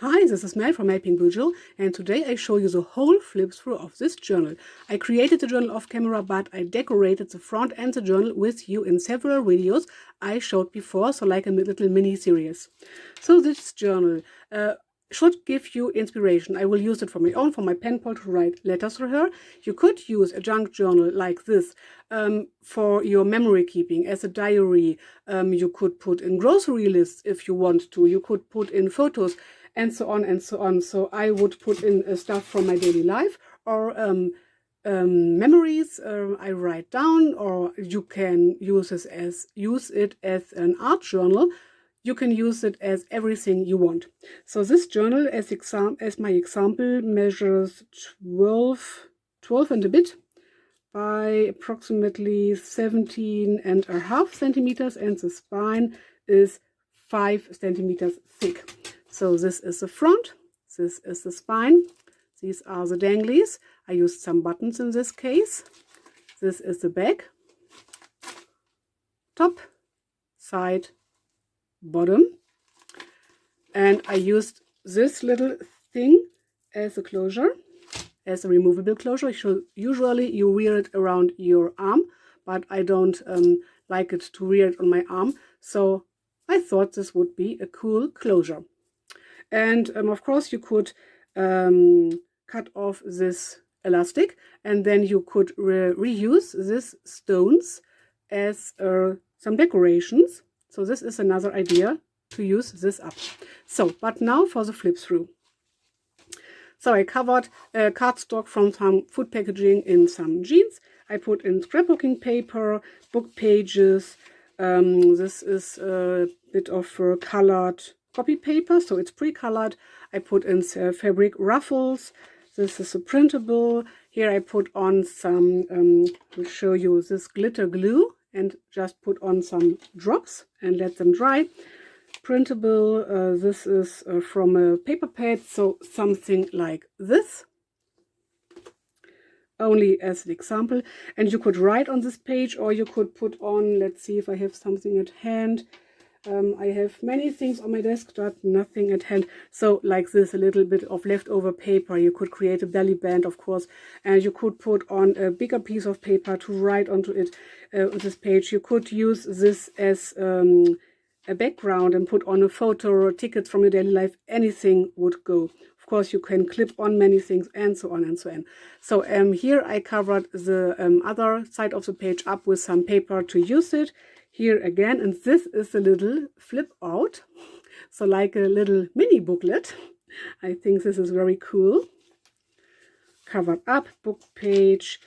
Hi, this is Mel from MelPinkJournals, and today I show you the whole flip through of this journal. I created the journal off camera, but I decorated the front and the journal with you in several videos I showed before, so like a little mini series. So this journal should give you inspiration. I will use it for my pen pal to write letters for her. You could use a junk journal like this for your memory keeping as a diary. You could put in grocery lists if you want to. You could put in photos, and so on and so on. So I would put in stuff from my daily life or memories I write down, or you can use it as an art journal. You can use it as everything you want. So this journal, as my example, measures 12 and a bit by approximately 17.5 centimeters, and the spine is 5 centimeters thick. So this is the front, this is the spine, these are the danglies. I used some buttons in this case. This is the back, top, side, bottom. And I used this little thing as a closure, as a removable closure. Usually you wear it around your arm, but I don't like it to wear it on my arm. So I thought this would be a cool closure. And of course you could cut off this elastic, and then you could reuse these stones as some decorations. So this is another idea to use this up. So, but now for the flip through. So I covered cardstock from some food packaging in some jeans. I put in scrapbooking paper, book pages. This is a bit of colored copy paper, so it's pre-colored. I put in fabric ruffles. This is a printable. Here I put on some, I'll show you this glitter glue, and just put on some drops and let them dry. Printable, this is from a paper pad, so something like this. Only as an example. And you could write on this page, or you could put on, let's see if I have something at hand. I have many things on my desk, but nothing at hand. So like this, a little bit of leftover paper. You could create a belly band, of course, and you could put on a bigger piece of paper to write onto it on this page. You could use this as a background and put on a photo or tickets from your daily life. Anything would go. Of course, you can clip on many things, and so on and so on. So here I covered the other side of the page up with some paper to use it. Here again, and this is a little flip out, so like a little mini booklet. I think this is very cool. Covered up book page,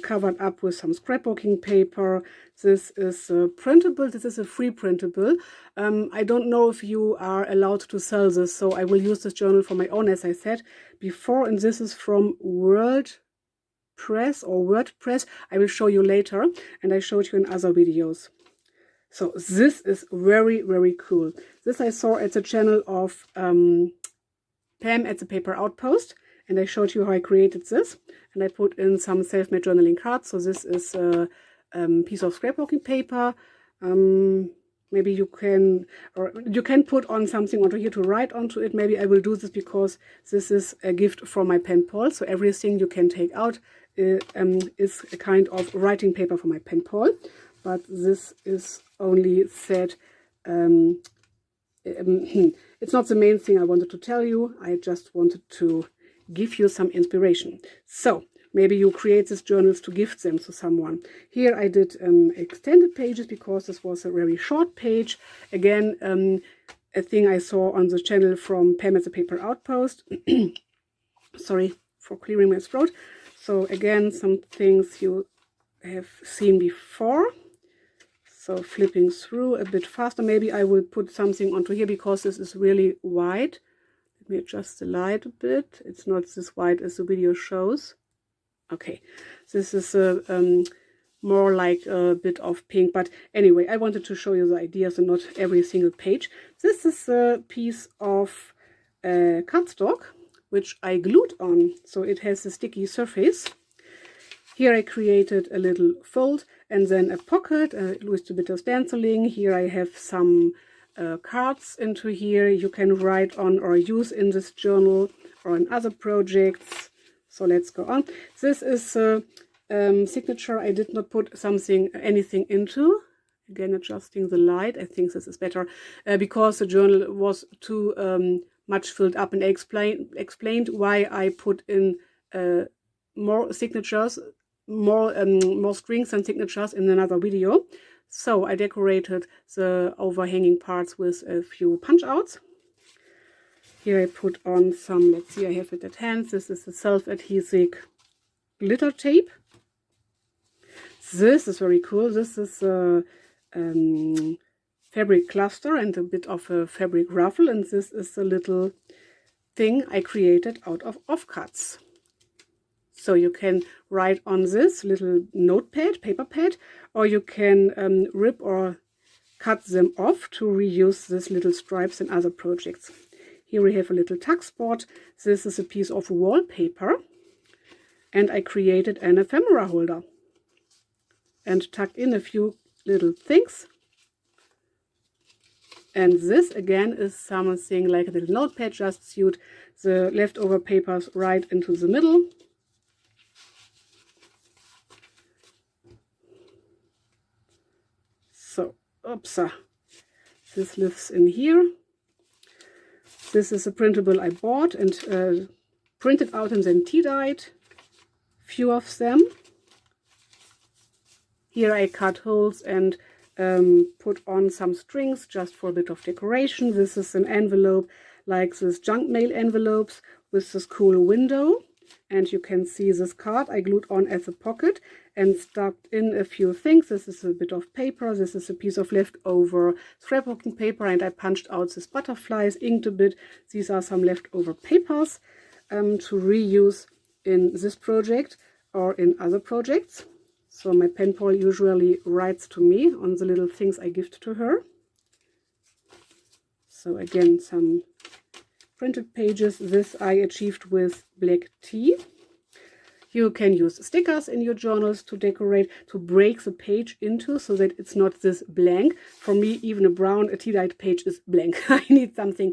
covered up with some scrapbooking paper. This is printable. This is a free printable. I don't know if you are allowed to sell this, so I will use this journal for my own, as I said before. And this is from WordPress. I will show you later, and I showed you in other videos. So this is very, very cool. This I saw at the channel of Pam at the Paper Outpost, and I showed you how I created this. And I put in some self-made journaling cards. So this is a piece of scrapbooking paper. Maybe you can put on something onto here to write onto it. Maybe I will do this because this is a gift from my pen pal. So everything you can take out is a kind of writing paper for my pen pal. But this is only said, it's not the main thing I wanted to tell you. I just wanted to give you some inspiration. So maybe you create these journals to gift them to someone. Here I did extended pages because this was a very short page. Again, a thing I saw on the channel from Pam at the Paper Outpost. Sorry for clearing my throat. So again, some things you have seen before. So flipping through a bit faster. Maybe I will put something onto here because this is really wide. Let me adjust the light a bit. It's not this wide as the video shows. Okay, this is more like a bit of pink. But anyway, I wanted to show you the ideas and not every single page. This is a piece of cardstock, which I glued on. So it has a sticky surface. Here I created a little fold and then a pocket with a bit of stenciling. Here I have some cards into here you can write on or use in this journal or in other projects. So let's go on. This is a signature I did not put anything into. Again, adjusting the light. I think this is better because the journal was too much filled up, and I explained why I put in more signatures, more strings and signatures in another video. So I decorated the overhanging parts with a few punch outs. Here I put on some, let's see, I have it at hand. This is the self-adhesive glitter tape. This is very cool. This is a fabric cluster and a bit of a fabric ruffle, and this is a little thing I created out of offcuts. So you can write on this little notepad, paper pad, or you can rip or cut them off to reuse these little stripes in other projects. Here we have a little tuck spot. This is a piece of wallpaper, and I created an ephemera holder and tucked in a few little things. And this again is something like a little notepad, just sewed the leftover papers right into the middle. So, oops, this lives in here. This is a printable I bought and printed out and then tea-dyed. Few of them. Here I cut holes and put on some strings just for a bit of decoration. This is an envelope like this junk mail envelopes with this cool window. And you can see this card I glued on as a pocket and stuck in a few things. This is a bit of paper. This is a piece of leftover scrapbooking paper, and I punched out these butterflies, inked a bit. These are some leftover papers to reuse in this project or in other projects. So my pen pal usually writes to me on the little things I gift to her. So again, some printed pages. This I achieved with black tea. You can use stickers in your journals to decorate, to break the page into so that it's not this blank. For me, even a tea-dyed page is blank. I need something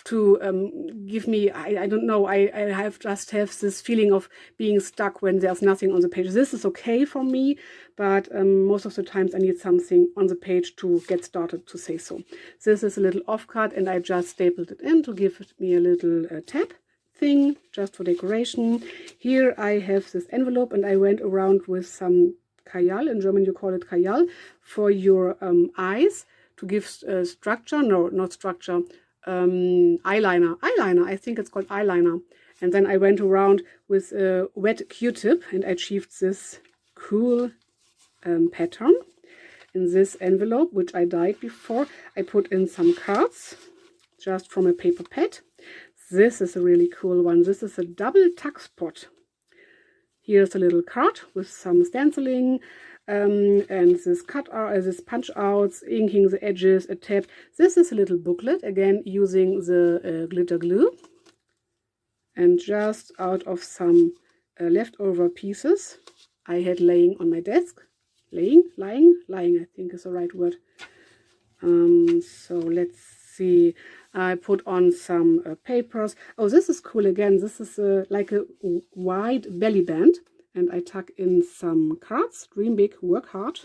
to give me, I don't know, I just have this feeling of being stuck when there's nothing on the page. This is okay for me, but most of the times I need something on the page to get started, to say so. This is a little offcut, and I just stapled it in to give me a little tab thing, just for decoration. Here I have this envelope, and I went around with some Kajal, in German you call it Kajal, for your eyes, to give structure, no, not structure, eyeliner, I think it's called eyeliner. And then I went around with a wet Q-tip and achieved this cool pattern in this envelope, which I dyed before. I put in some cards just from a paper pad. This is a really cool one. This is a double tuck spot. Here's a little card with some stenciling and this this punch outs, inking the edges, a tab. This is a little booklet, again using the glitter glue, and just out of some leftover pieces I had laying on my desk. Lying, I think is the right word. So let's see. I put on some papers. Oh, this is cool again. This is like a wide belly band. And I tuck in some cards. Dream big, work hard.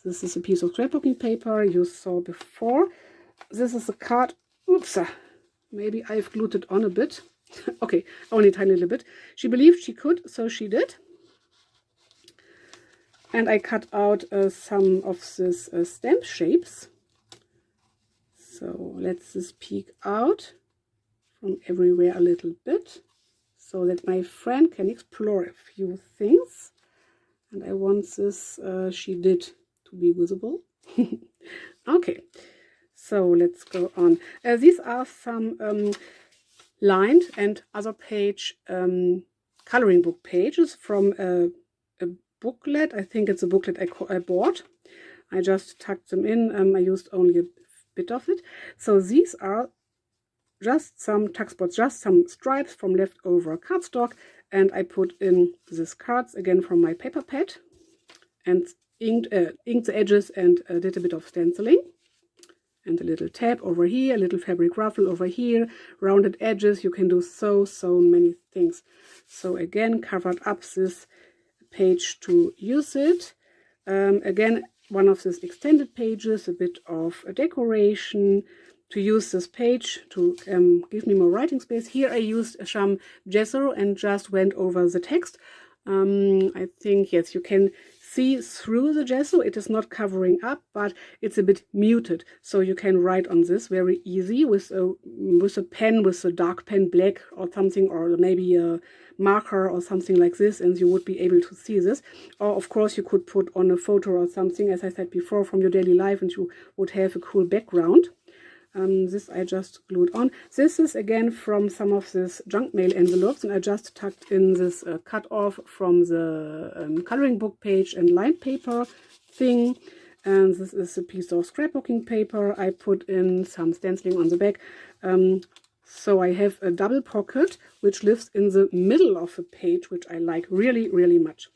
This is a piece of scrapbooking paper you saw before. This is a card. Oops, maybe I've glued it on a bit. Okay, only a tiny little bit. She believed she could, so she did. And I cut out some of these stamp shapes. So let's just peek out from everywhere a little bit, so that my friend can explore a few things. And I want this, she did, to be visible. Okay, so let's go on. These are some lined and other page coloring book pages from a booklet. I think it's a booklet I bought. I just tucked them in. I used only a bit of it. So these are just some tuck spots, just some stripes from leftover cardstock, and I put in these cards again from my paper pad and inked the edges and did a bit of stenciling. and a little tab over here, a little fabric ruffle over here, rounded edges. You can do so many things. So again, covered up this page to use it. Again, one of these extended pages, a bit of a decoration, to use this page to give me more writing space. Here I used some gesso and just went over the text. I think, yes, you can see through the gesso. It is not covering up, but it's a bit muted. So you can write on this very easy with a pen, with a dark pen, black or something, or maybe a marker or something like this, and you would be able to see this. Or of course you could put on a photo or something, as I said before, from your daily life, and you would have a cool background. This I just glued on. This is again from some of this junk mail envelopes, and I just tucked in this cut off from the coloring book page and lined paper thing. And this is a piece of scrapbooking paper. I put in some stenciling on the back. So I have a double pocket which lives in the middle of the page, which I like really much.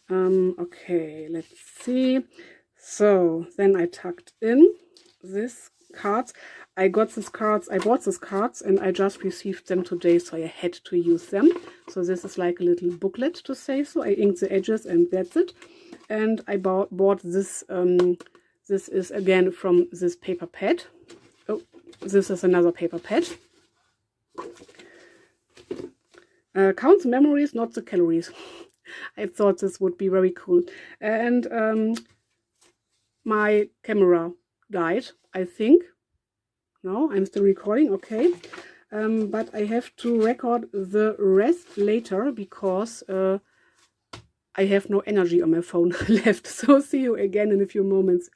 Okay, let's see. So then I tucked in this cards. I bought these cards and I just received them today, so I had to use them. So this is like a little booklet, to say so. I inked the edges and that's it. And I bought this. This is again from this paper pad. Oh, this is another paper pad. Count the memories, not the calories. I thought this would be very cool. And my camera died, I think. No, I'm still recording, okay. But I have to record the rest later because I have no energy on my phone left. So see you again in a few moments.